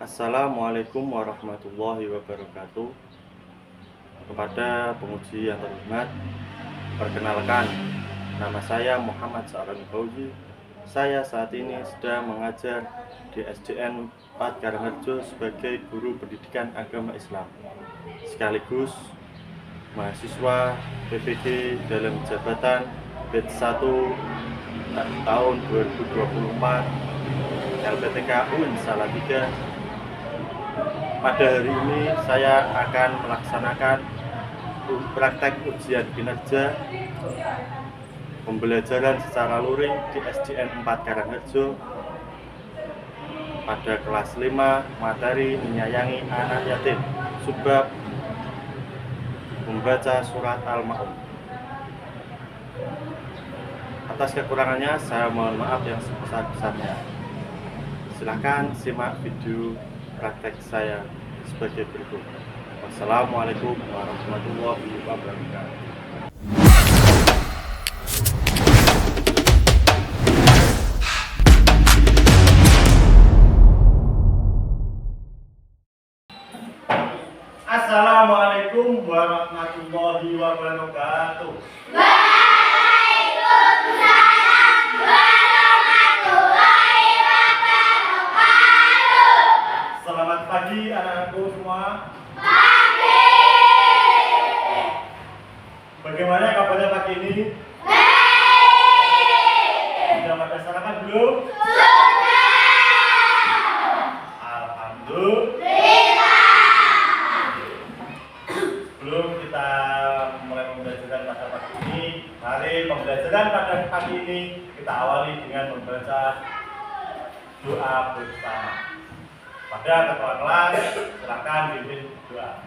Assalamualaikum warahmatullahi wabarakatuh. Kepada penguji yang terhormat, perkenalkan, nama saya Muhammad Sa'roni Fauzi. Saya saat ini sedang mengajar di SDN 4 Karangharjo sebagai guru pendidikan agama Islam, sekaligus mahasiswa PPD dalam jabatan batch 1 tahun 2024 LPTK UIN Salatiga. Pada hari ini saya akan melaksanakan praktek ujian kinerja pembelajaran secara luring di SDN 4 Karangharjo pada kelas 5 materi menyayangi anak yatim, subbab membaca surat Al-Ma'un. Atas kekurangannya saya mohon maaf yang sebesar-besarnya. Silahkan simak video praktek saya sebagai berikut. Wassalamualaikum warahmatullahi wabarakatuh. Assalamualaikum warahmatullahi wabarakatuh. Selamat pagi anak-anakku semua. Pagi. Bagaimana kabarnya pagi ini? Baik. Sudah pada sarapan belum? Sudah. Alhamdulillah. Sebelum kita mulai pembelajaran pada pagi ini, mari pembelajaran pada pagi ini kita awali dengan membaca doa bersama. Pada ketua kelas, silakan pimpin doa.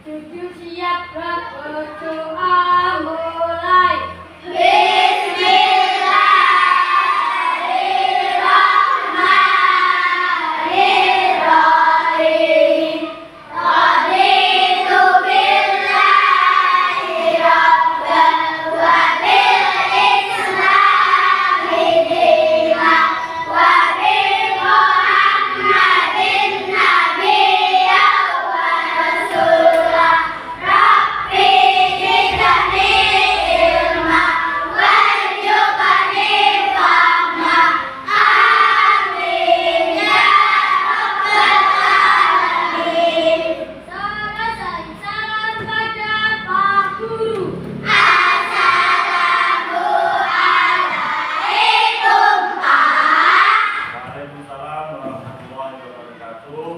Tujuh siap berdoa mulai. Bismillahirrahmanirrahim. Raditu billahi rabban wa bil islami dinan wa bi Muhammadin nabiyyan wa rasulah. Rabbi zidni ilma warzuqni fahma. Amin ya rabbal alamin. Selesai salam pada Pak Guru. Assalamualaikum Pak. Waalaikumsalam warahmatullahi wabarakatuh.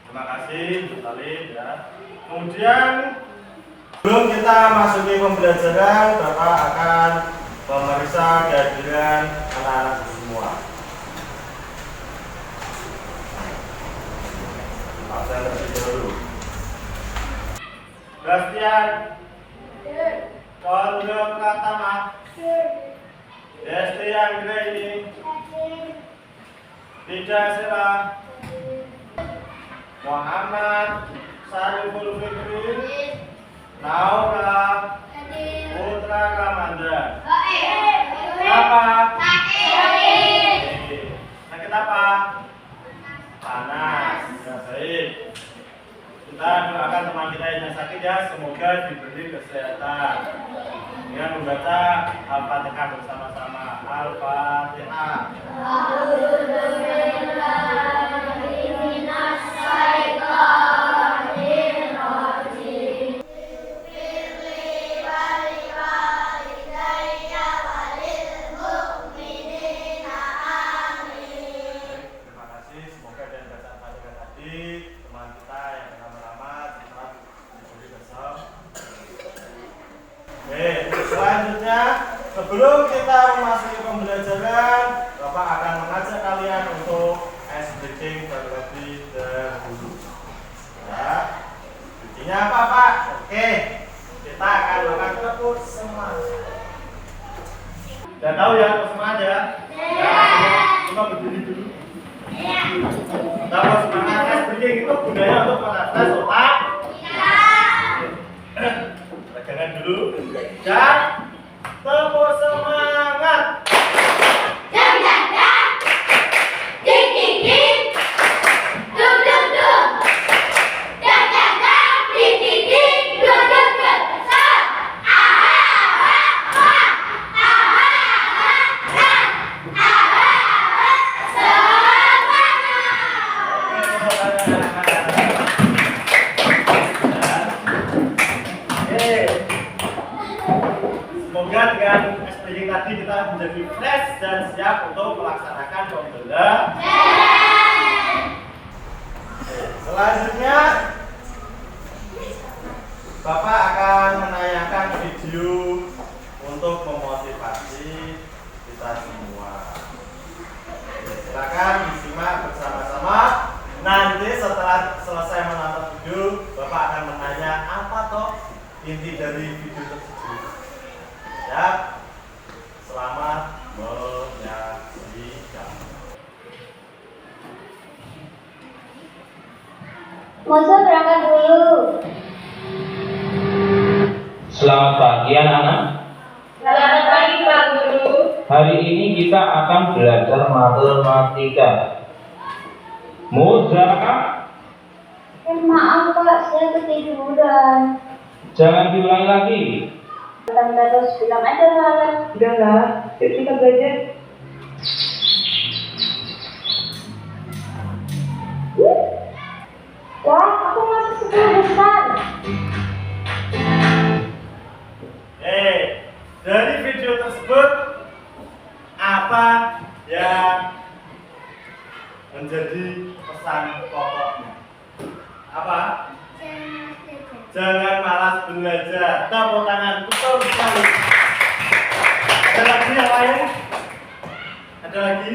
Terima kasih Bu Talib ya. Kemudian sebelum kita masuki pembelajaran, Bapak akan memeriksa kehadiran anak-anak semua. Saya terlebih dahulu. Bastian, Pondok Pratama, Desti Anggreni, Tidak Sela, Muhammad Sariful Fikri, Naura Putra Kamanda. Apa? Sakit apa? Panas. Ya, baik. Kita doakan teman kita yang sakit ya, semoga diberi kesehatan. Dengan membaca Al-Fatihah bersama-sama. Al-Fatihah. Terima kasih, semoga dengan bacaan Fatihah tadi teman kita yang lama-lama cepat diberi kesal. Oke, selanjutnya sebelum kita memasuki pembelajaran, Bapak akan mengajak kalian untuk ice breaking terlebih dahulu. Ya, intinya apa Pak? Oke, kita akan makan tepuk semangat. Udah tahu ya tepuk semangat ya? Ya. Semua berdiri dulu. Tepuk semangat ice breaking itu gunanya untuk mengatas otak. Pegangan dulu. Dan tepuk semangat. Ding ding ding. Ding ding ding. menjadi fresh dan siap untuk melaksanakan pembelajaran. Selanjutnya, Bapak akan menayangkan video untuk memotivasi kita semua. Silakan disimak bersama-sama. Nanti setelah selesai menonton video, Bapak akan menanya apa toh inti dari video tersebut. Siap? Selamat menyaksikan. Musa berangkat dulu. Selamat pagi anak-anak. Selamat pagi Pak Guru. Hari ini kita akan belajar matematika. Muza, Maaf Pak, saya ketiduran. jangan diulangi lagi. Tante terus bilang aja malam. Udahlah, yuk kita belajar. Wah, aku masuk 10 besar. Dari video tersebut apa yang menjadi pesan pokoknya? Apa? Jangan malas belajar. Tepuk tangan, betul sekali. Ada lagi yang lain? Ada lagi?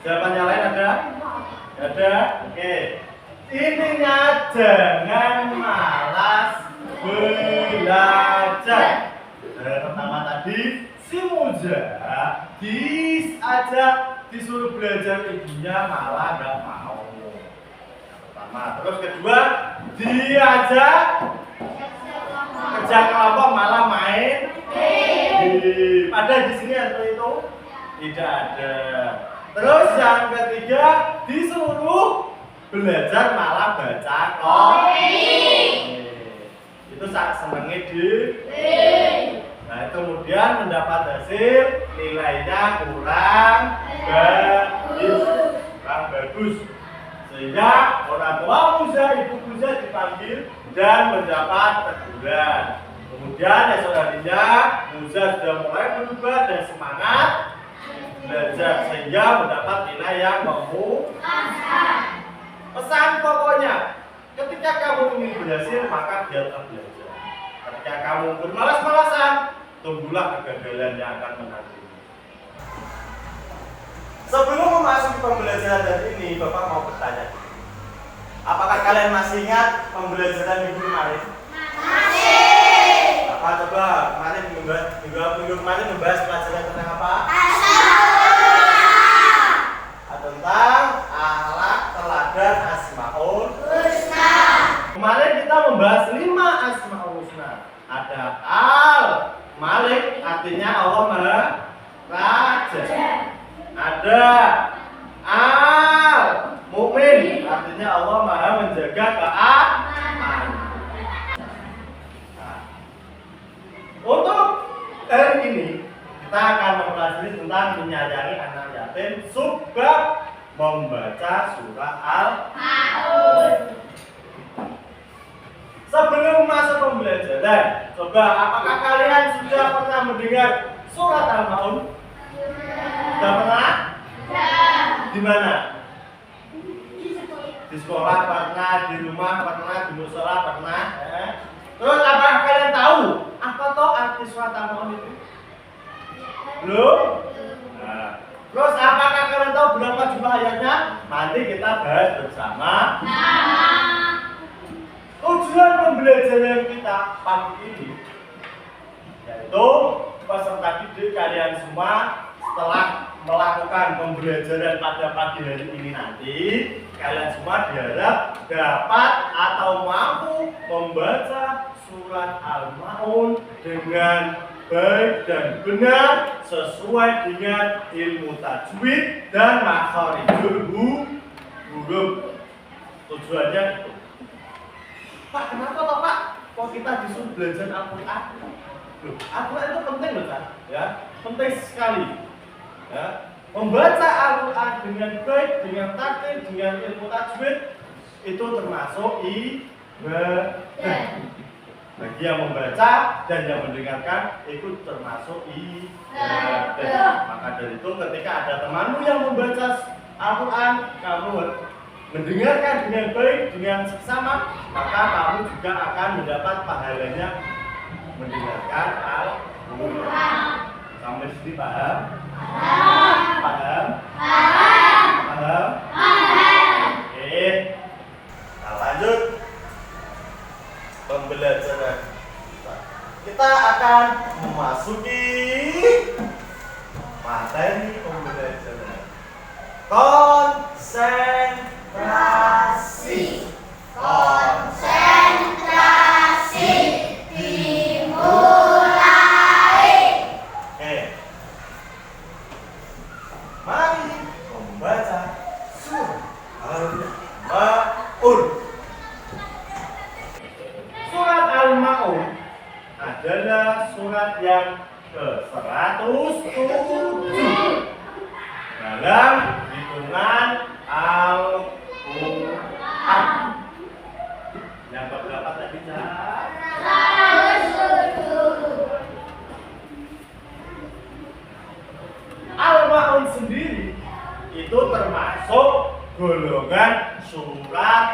Jawaban yang lain ada? Ada? Oke. Intinya jangan malas belajar. Pertama tadi si Muza disuruh belajar, ibunya malah nggak mau. Pertama, terus kedua diajak kerja kelompok malah main. Ada di sini atau itu? Tidak ada. Terus yang ketiga disuruh belajar malah baca komik. Itu sangat senengnya nah, kemudian mendapat hasil nilainya kurang bagus, sehingga orang tua Muza, ibu Muza dipanggil dan mendapat teguran. Kemudian esok harinya Muza sudah mulai berubah dan semangat belajar sehingga mendapat nilai yang memuaskan. Pesan pokoknya, ketika kamu ingin berhasil maka giatlah belajar. Ketika kamu bermalas-malasan, tunggulah kegagalan yang akan menanti. Sebelum memasuki pembelajaran hari ini, Bapak mau bertanya. Apakah kalian masih ingat pembelajaran minggu kemarin? Masih. Bapak coba minggu kemarin membahas pelajaran tentang apa? Tentang akhlak, teladan, asmaul husna. Kemarin kita membahas 5 asmaul husna. Ada al-Malik, artinya Allah Maha Raja. Ada al-Mu'min, artinya Allah Maha menjaga keamanan. Nah, untuk hari ini kita akan mempelajari tentang menyayangi anak yatim sebab membaca surah Al-Maun. Sebelum masuk pembelajaran, coba apakah kalian sudah pernah mendengar surat Al-Maun? Sudah pernah? Di mana? Di sekolah pernah, di rumah pernah, di musola pernah. Terus apakah kalian tahu apa toh arti surat Al-Maun itu? Belum? Nah, terus apakah kalian tahu berapa jumlah ayatnya? Nanti kita bahas bersama. Tujuan pembelajaran kita pagi ini yaitu peserta didik kalian semua setelah melakukan pembelajaran pada pagi hari ini nanti, kalian semua diharap dapat atau mampu membaca surat Al-Maun dengan baik dan benar sesuai dengan ilmu tajwid dan makharijul huruf. Tujuannya itu. Pak, kenapa toh Pak? Kok kita disuruh belajar Al-Quran? Loh, Al-Quran itu penting loh Pak, ya, penting sekali. Ya, membaca Al-Quran dengan baik, dengan tartil, dengan ilmu tajwid itu termasuk ibadah. Bagi yang membaca dan yang mendengarkan ikut termasuk ibadah. Maka dari itu ketika ada temanmu yang membaca Al-Quran, kamu mendengarkan dengan baik, dengan seksama, maka kamu juga akan mendapat pahalanya mendengarkan Al-Quran. Sampai sini paham? Paham? Paham? Oke. Nah, lanjut pembelajaran. Kita akan memasuki materi pembelajaran. Konsentrasi. Konsentrasi dimulai. Oke. Mari membaca surah Al-Maun. Surat Al-Maun adalah surat yang ke-107 dalam hitungan Al-Quran. Yang berapa tadi, Cak? 107. Al-Maun sendiri itu termasuk golongan surat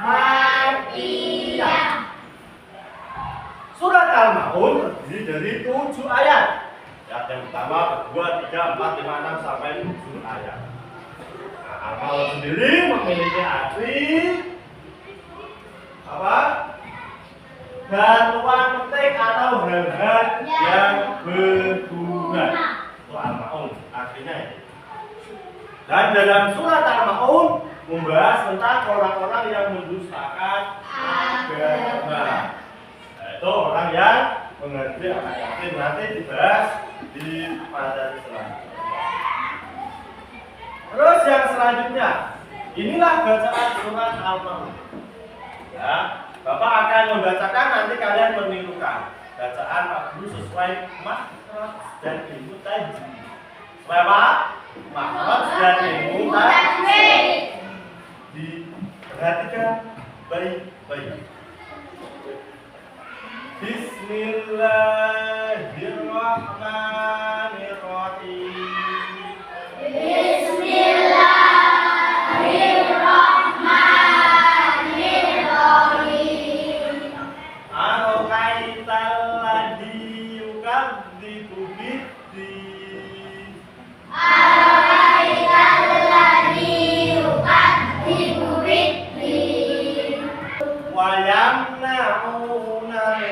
Makkiyah. Surat Al-Maun terdiri dari 7 ayat. Yang pertama, kedua, 3, 4, 5, 6 sampai 7 ayat. Nah, Al-Maun sendiri memiliki arti apa? Bantuan penting atau hal-hal yang berguna. Itu Al-Maun artinya itu. Dan dalam surat Al-Maun membahas tentang orang-orang yang mendustakan agama. Itu orang yang mengerti akan yakin, nanti dibahas di materi selanjutnya. Terus yang selanjutnya, inilah bacaan surat Al-Maun. Ya, Bapak akan membacakan, nanti kalian menirukan bacaan Pak Guru sesuai makhraj dan ilmu tajwid. Sesuai apa? Makhraj dan ilmu tajwid. Diperhatikan baik-baik. Bismillahirrahmanirrahim. Bismillahirrahmanirrahim. Ara'aital ladzi yukadzibu bid-din. Ara'aital ladzi yukadzibu bid-din. Wa yamna'una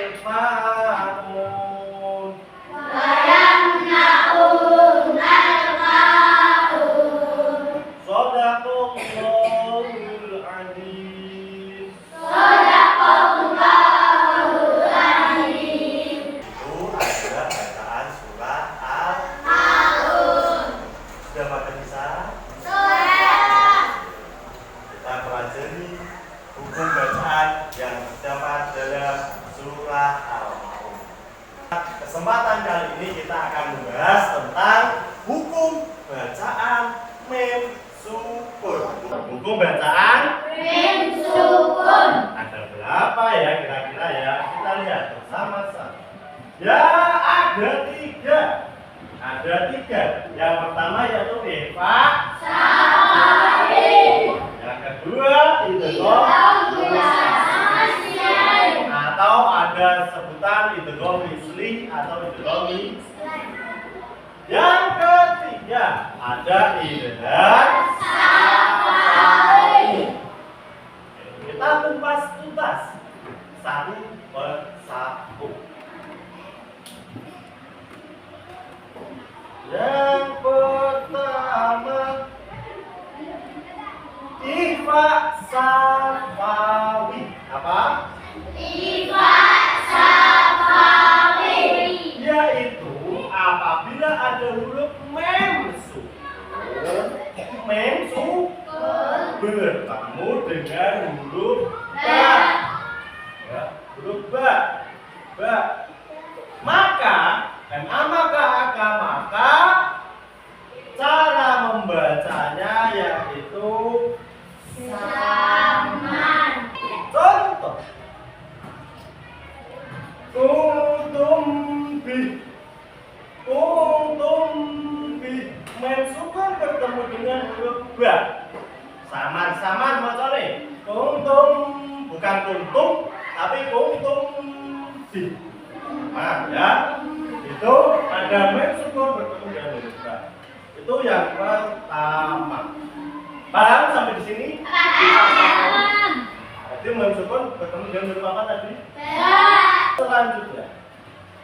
al-ma'un. Wa yamna'una al-ma'un. Shadaqallahul adzim. Shadaqallahul adzim. Itu adalah bacaan surat Al-Maun. Sudah pada bisa? Sudah. Kita pelajari hukum bacaan yang terdapat dalam surah Al-Maun. Kesempatan kali ini kita akan membahas tentang hukum bacaan mim sukun. Hukum bacaan mim sukun. Ada berapa ya kira-kira ya? Kita lihat bersama-sama. Ya, ada 3. Ada 3. Yang pertama yaitu ifa sahih. Yang kedua idgham atau ada sebutan idgham misli atau idgham misli. Yang ketiga ada idgham sahih. Kita kupas tuntas satu persatu. Yang pertama ifa safawi. Apa? Ifa safawi. Yaitu apabila ada huruf mem sukun bertemu dengan huruf ba. Ya, huruf ba. Maka cara membacanya yaitu saman. Contoh bi. Tumbi. Mem sukun bertemu dengan huruf ba. Samar-samar macane. Tum, bukan kuntum, tapi bi. Nah, ya. Itu ada mem sukun bertemu dengan huruf ba. Itu yang pertama. Paham sampai di sini? Paham. Jadi mem sukun bertemu dengan huruf apa tadi? Ba. Selanjutnya.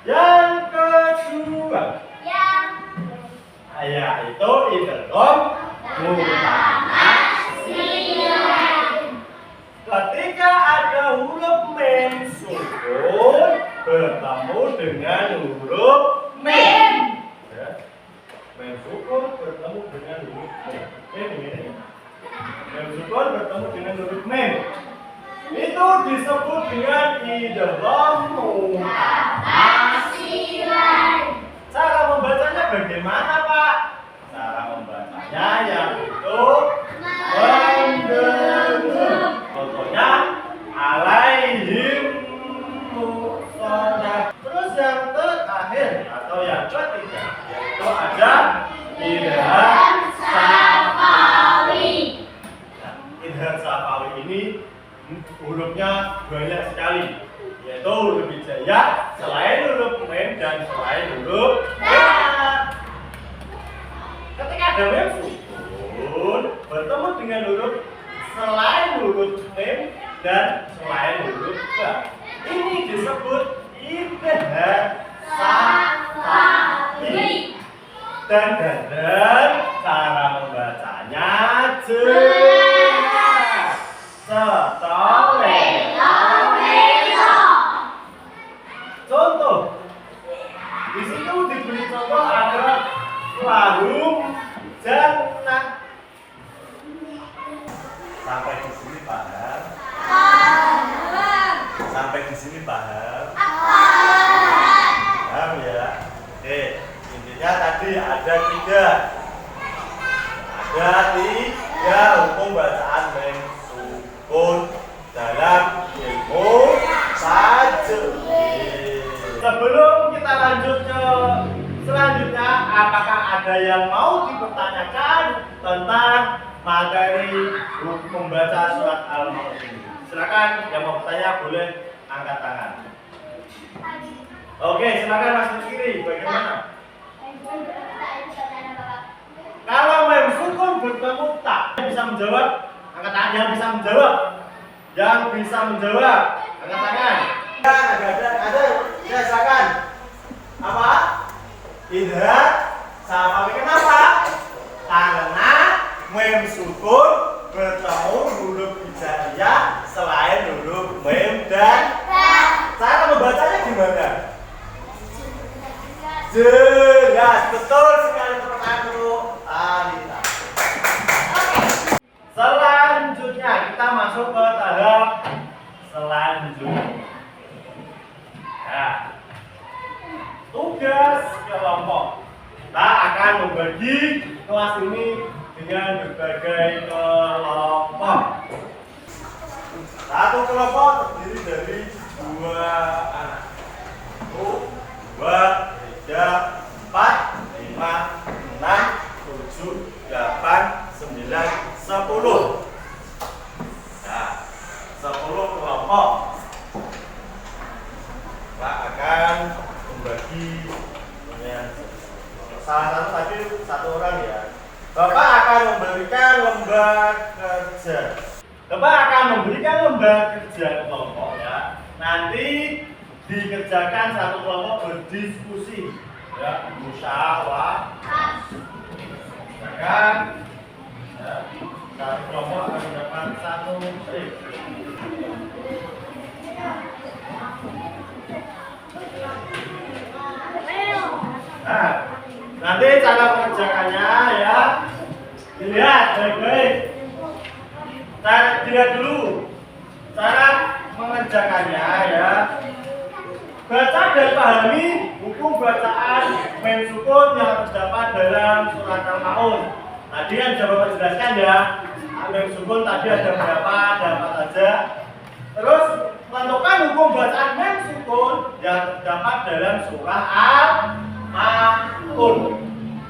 Yang kedua. Yaitu idgham mutamatsilin. Ketika ada huruf mem sukun bertemu dengan huruf mem. Ya. Mem sukun bertemu dengan huruf mem. Ini. Mem sukun bertemu dengan huruf mem. Itu disebut dengan idgham mutamatsilin. Cara membacanya bagaimana, Pak? Cara membacanya yaitu mendengung. Contohnya alaihim muqsadah. Terus yang terakhir atau yang ketiga yaitu ada idgham safawi. Nah, idgham safawi ini hurufnya banyak sekali, yaitu huruf hijaiyah selain huruf mem dan selain huruf ba. Ketika ada mem sukun bertemu dengan huruf selain huruf mem dan selain huruf ba, ini disebut idgham safawi. Dan cara membacanya jelas. Contoh, di situ diberi contoh ada lahum jannah. Sampai di sini paham? Sampai di sini paham? Paham ya? Oke, intinya tadi ada tiga hukum bacaan mem sukun dalam ilmu tajwid. Sebelum kita lanjut ke selanjutnya, apakah ada yang mau dipertanyakan tentang materi membaca surat Al-Mulk ini? Silakan yang mau bertanya boleh angkat tangan. Oke, silakan Mas Kiri, bagaimana? Kalau mem sukun bertemu tak, bisa menjawab? Angkat tangan yang bisa menjawab. Yang bisa menjawab, angkat tangan. Ada. Ya, silakan. Apa? Idgham safawi. Kenapa? Karena mem sukun bertemu huruf hijaiyah selain huruf mem dan ba. Cara membacanya gimana? Jelas, betul sekali perkataan dulu. Alita. Selanjutnya kita masuk ke tahap selanjutnya. Nah, tugas kelompok. Kita akan membagi kelas ini dengan berbagai kelompok. Satu kelompok terdiri dari 2 anak. 1, 2, 3, 4, 5, 6, 7, 8, 9, 10. Nah, 10 kelompok. Kita akan membagi salah satu tadi satu orang ya. Bapak akan memberikan lembar kerja. Bapak akan memberikan lembar kerja kelompok ya. Nanti dikerjakan satu kelompok berdiskusi ya, musyawarah. Kan ya, satu kelompok akan mendapat 1 strip. Nah, nanti cara mengerjakannya ya, dilihat baik-baik. Dilihat dulu cara mengerjakannya ya. Baca dan pahami hukum bacaan mem sukun yang terdapat dalam surat Al-Maun. Tadi kan sudah Bapak jelaskan ya, mem sukun tadi ada berapa, ada apa saja. Terus tentukan hukum bacaan mem sukun yang terdapat dalam surah Al-Ma'un.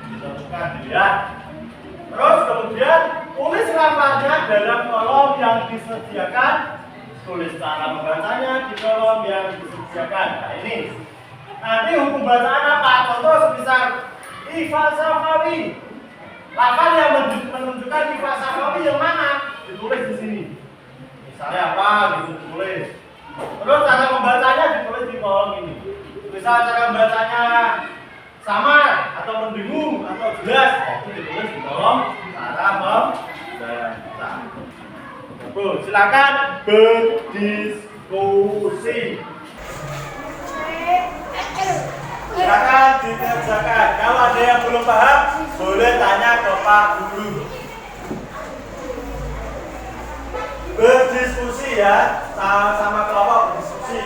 Ditentukan dilihat. Terus kemudian tulis lafaznya dalam kolom yang disediakan. Tulis cara membacanya di kolom yang disediakan. Nah ini. Nanti hukum bacaan apa? Contoh semisal Ifal Safawi. Lafaz yang menunjukkan Ifal Safawi yang mana? Ditulis di sini. Misalnya apa? Gitu ditulis. Terus cara membacanya ditulis di kolom ini. Misal cara membacanya samar atau mendengung atau jelas, itu ditulis di kolom cara membaca. Silakan berdiskusi. Silakan dikerjakan. Kalau ada yang belum paham, boleh tanya ke Pak Guru. Berdiskusi ya, sama kelompok berdiskusi.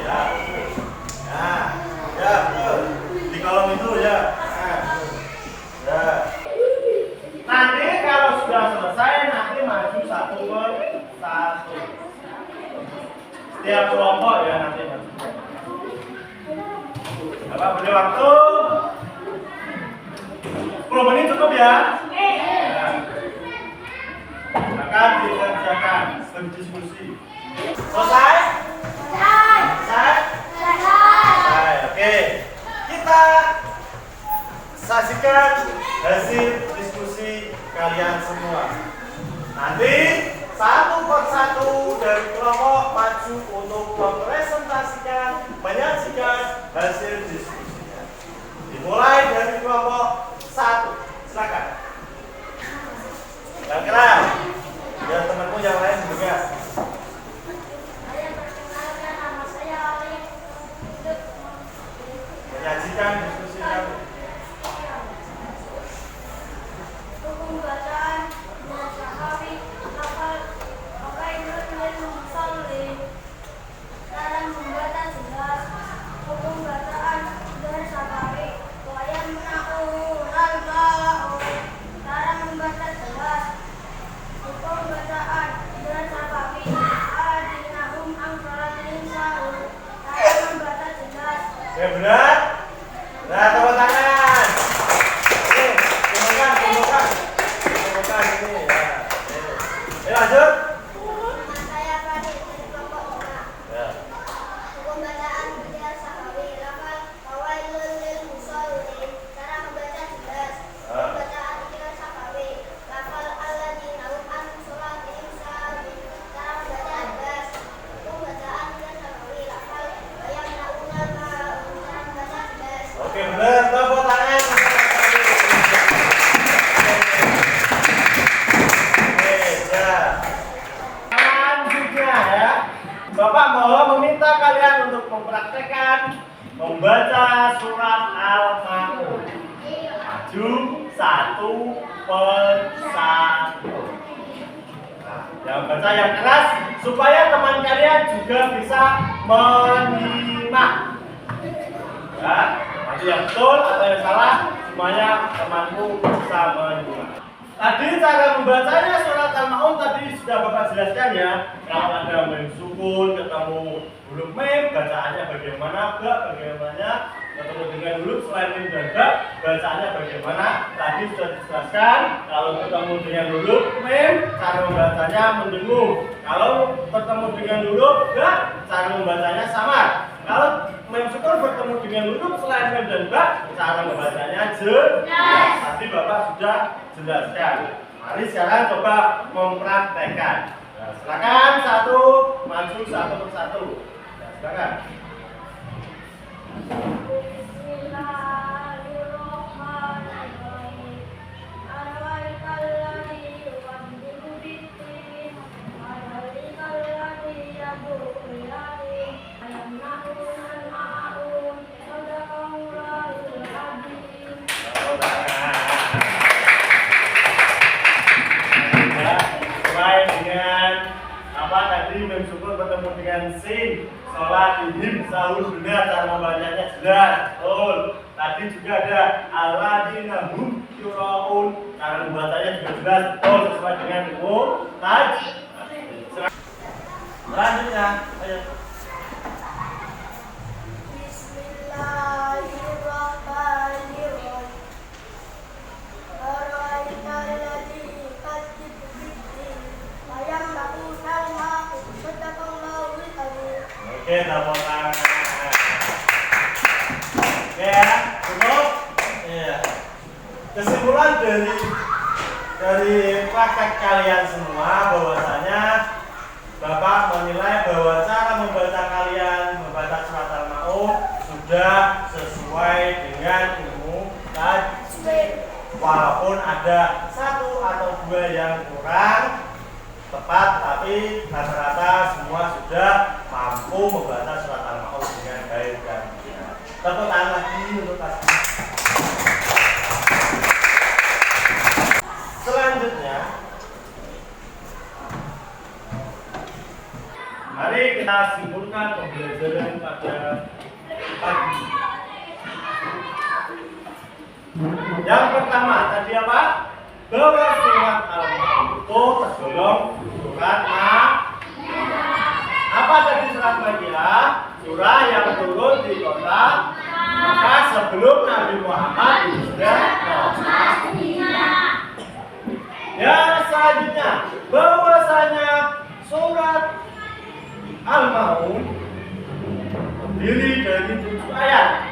Ya. Nah, ya betul. Di kolom itu ya. Nah, ya. Nanti kalau sudah selesai, nanti maju satu per satu. Setiap kelompok ya nanti maju. Bapak beri waktu 10 menit cukup ya. Akan dikerjakan berdiskusi. Selesai? Selesai? Selesai. Oke. Kita saksikan hasil diskusi kalian semua. Nanti satu persatu dari kelompok maju untuk mempresentasikan, menyaksikan hasil diskusinya. Dimulai dari kelompok 1. Silakan. Yang keras. Biar temanmu yang lain juga. Menyajikan diskusi kami. Hukum bacaan dan sahabi lafal waqaidun lil musalli. Cara membaca jelas. Hukum bacaan dan sahabi wa yamna'u al-ba'u. Cara membaca jelas. Hukum bacaan dan sahabi adinahum angkaratin sahur. Cara membaca jelas. Oke, benar? Nah, tepuk tangan. Oke, kumpulkan ini ya. Oke, lanjut. Nama saya Fadil dari kelompok 5. Ya. Hukum bacaan belajar sahawi lafal fawailun lil musallin. Cara membaca jelas. Hukum bacaan belajar sahawi lafal alladzina hum an sholatihim sahun. Cara membaca jelas. Hukum bacaan belajar sahawi lafal wayamnauna ma'un. Cara membaca jelas. Oke, benar. Tepuk tangan. Oke, ya. Selanjutnya ya. Bapak mau meminta kalian untuk mempraktekkan membaca surat Al-Ma'un. Maju satu per satu. Nah, yang baca yang keras supaya teman kalian juga bisa menyimak. Ya, maju yang betul atau yang salah, semuanya temanmu bisa menyimak. Tadi cara membacanya surat Al-Ma'un tadi sudah Bapak jelaskan ya. Kalau ada mem sukun ketemu huruf mem, bacaannya bagaimana, ba bagaimana, ketemu dengan huruf selain mem dan ba, bacaannya bagaimana. Tadi sudah dijelaskan. Kalau ketemu dengan huruf mem, cara membacanya mendengung. Kalau ketemu dengan huruf ba, cara membacanya samar. Kalau mem sukun bertemu dengan huruf selain mem dan ba, cara membacanya jelas. Tadi Bapak sudah jelaskan. Mari sekarang coba mempraktekkan. Nah, silakan satu maju satu persatu. Nah, silakan. Bismillahirrahmanirrahim. Arwa'ikal ladzi yuqaddimu bid-din. Arwa'ikal ladzi yaburu yamin. Ayamna'un al-ma'un. Sadaqallahul azim. Mulai dengan apa tadi mem sukun bertemu dengan sin, sholat ihim sahur benar, cara membacanya jelas. Betul. Tadi juga ada alladzina hum yuraun, cara membacanya juga jelas. Betul, sesuai dengan hukum tadi. Selanjutnya, ayo. Bismillahirrahmanirrahim. Ara'aital ladzi yukadzibu bid-din wa yamna'unal ma'un. Shadaqallahul adzim. Oke, tepuk tangan. Oke ya, cukup. Iya. Kesimpulan dari praktek kalian semua bahwasanya Bapak menilai bahwa cara membaca kalian membaca surat Al-Maun sudah sesuai dengan ilmu tajwid. Walaupun ada satu atau dua yang kurang tepat, tapi rata-rata semua sudah mampu membaca surat Al-Maun dengan baik dan benar. Tepuk tangan lagi untuk Tasbih. Selanjutnya, mari kita simpulkan pembelajaran pada pagi. Yang pertama tadi apa? Bahwa surat Al-Maun itu tergolong surat apa tadi surat Makkiyah? Surah yang turun di kota Makkah sebelum Nabi Muhammad hijrah. Yang selanjutnya, bahwasanya surat Al-Maun terdiri dari 7 ayat.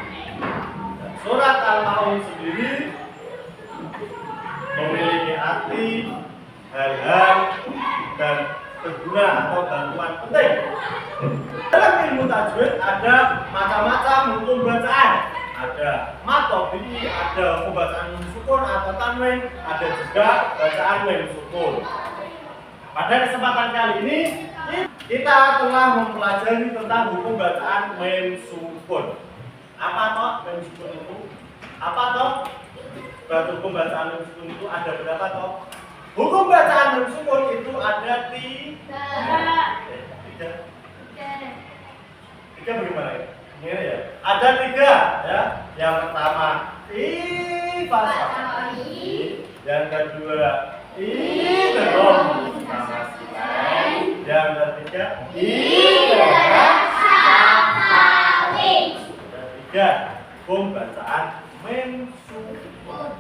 Surat Al-Maun sendiri memiliki arti, hal-hal, dan berguna atau bantuan penting. Dalam ilmu tajwid ada macam-macam hukum bacaan. Ada matobi, ada pembacaan sukun atau tanwin, ada juga bacaan mim sukun. Pada kesempatan kali ini kita telah mempelajari tentang hukum bacaan mim sukun. Apa toh mim sukun itu? Apa toh? Hukum bacaan mim sukun itu ada berapa toh? Hukum bacaan mim sukun itu ada tiga bagaimana ya? Ini ya. Ada 3 ya. Yang pertama fasal. Yang kedua idgham sama silain. Yang ketiga hukum bacaan mim sukun.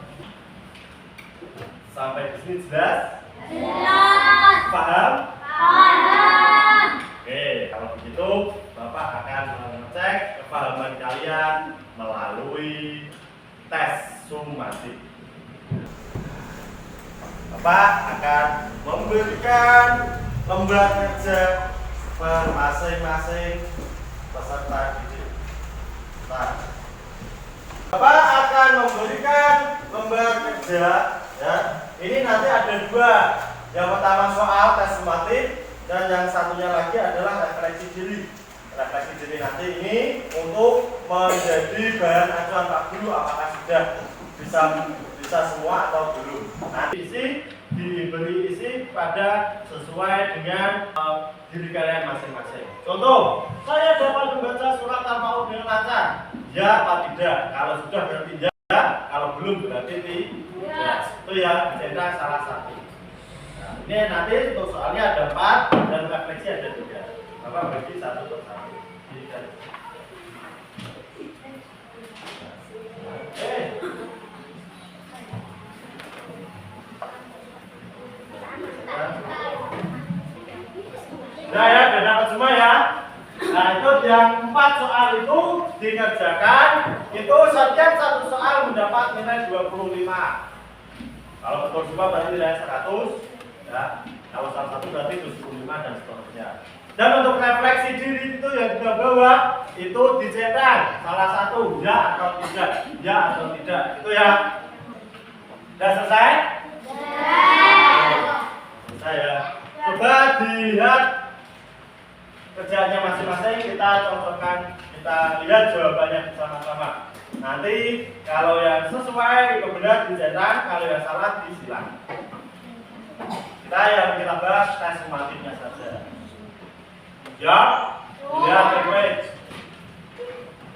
Sampai di sini jelas? Jelas. Paham? Paham. Oke, kalau begitu Bapak akan mengecek kepahaman kalian melalui tes sumatif. Bapak akan memberikan lembar kerja per masing-masing peserta didik. Bapak akan memberikan lembar kerja ya. Ini nanti ada 2. Yang pertama soal tes sumatif dan yang satunya lagi adalah refleksi diri. Refleksi diri nanti ini untuk menjadi bahan acuan Pak Guru apakah sudah bisa semua atau belum. Nanti diberi isi pada sesuai dengan diri kalian masing-masing. Contoh, saya dapat membaca surat Al-Maun dengan lancar. Ya apa tidak? Kalau sudah berarti ya, kalau belum berarti tidak. Itu ya dicetak salah satu. Nah, ini nanti untuk soalnya ada 4 dan refleksi ada 3. Bapak bagi 1 per 1. Oke. Nah ya, sudah dapat semua ya. Nah itu yang 4 soal itu dikerjakan. Itu setiap satu soal mendapat nilai 25. Kalau betul semua berarti nilai 100 ya. Kalau salah satu berarti 75 dan seterusnya. Dan untuk refleksi diri itu yang di bawah itu dicetak salah satu ya atau tidak, ya atau tidak. Itu ya. Sudah selesai? Selesai ya. Coba dilihat kerjaannya masing-masing, kita contohkan, kita lihat jawabannya bersama-sama. Nanti kalau yang sesuai benar dicetak, kalau yang salah disilang. Kita bahas tes sumatifnya saja. Ya, lihat language.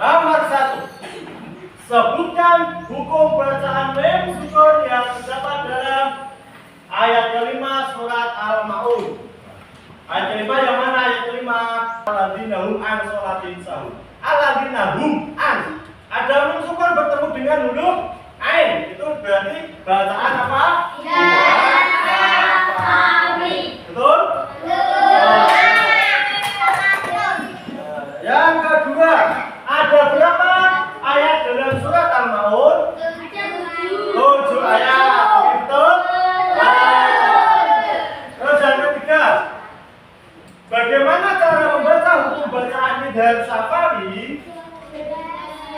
Nomor 1. Sebutkan hukum bacaan mim sukun yang terdapat dalam ayat kelima surat Al-Maun. Ayat kelima yang mana? Ayat kelima hum an sholatin sahum. Alladzina hum an. Ada nun sukun bertemu dengan huruf ain. Itu berarti bacaan apa? Betul? Yang kedua, ada berapa ayat dalam surat Al-Maun? 7 ayat. Betul? Terus yang ketiga, bagaimana cara membaca hukum bacaan Nidhar Safari?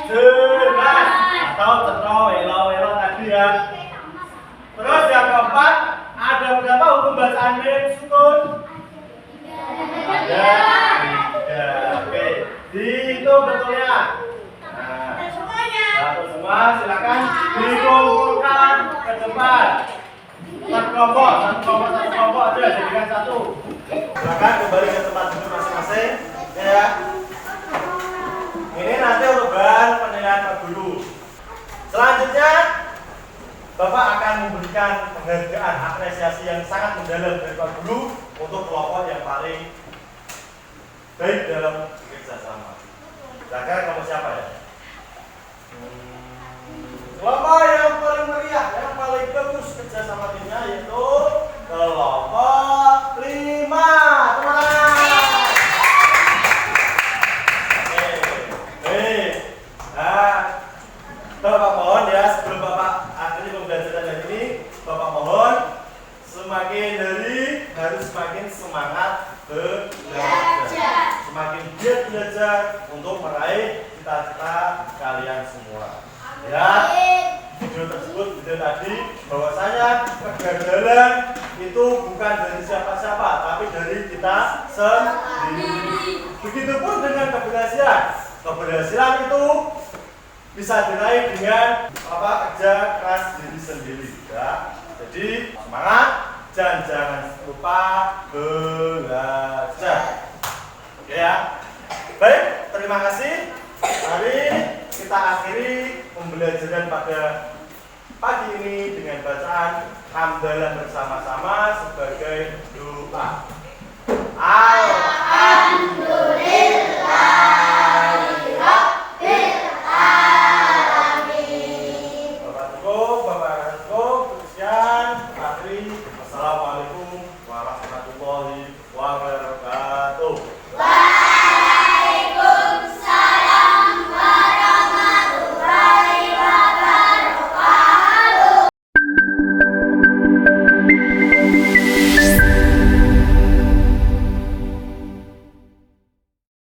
Jelas atau cetro elo tadi ya. Terus yang keempat, ada berapa hukum bacaan mim sukun? Ada 3. Oke, dihitung betulnya. Nah, satu semua silakan dikumpulkan ke depan. Satu kelompok aja jadikan satu. Silakan kembali ke tempat duduk masing-masing. Ya. Ini nanti untuk bahan penilaian Pak Guru. Selanjutnya, Bapak akan memberikan penghargaan apresiasi yang sangat mendalam dari Pak Guru untuk kelompok yang paling baik dalam kerjasama. Kira-kira kamu siapa ya? Kelompok yang paling meriah, yang paling bagus kerjasama timnya yaitu kelompok 5. Teman-teman. Bapak mohon ya, sebelum Bapak akhiri pembelajaran hari ini, Bapak mohon semakin hari harus semakin semangat belajar, semakin giat belajar untuk meraih cita-cita kalian semua. Ya, video tersebut video tadi bahwasanya kegagalan itu bukan dari siapa-siapa, tapi dari kita sendiri. Begitupun dengan keberhasilan. Keberhasilan itu bisa diraih dengan kerja keras diri sendiri ya. Jadi semangat dan jangan lupa belajar. Oke ya. Baik, terima kasih. Mari kita akhiri pembelajaran pada pagi ini dengan bacaan hamdalah bersama-sama sebagai doa.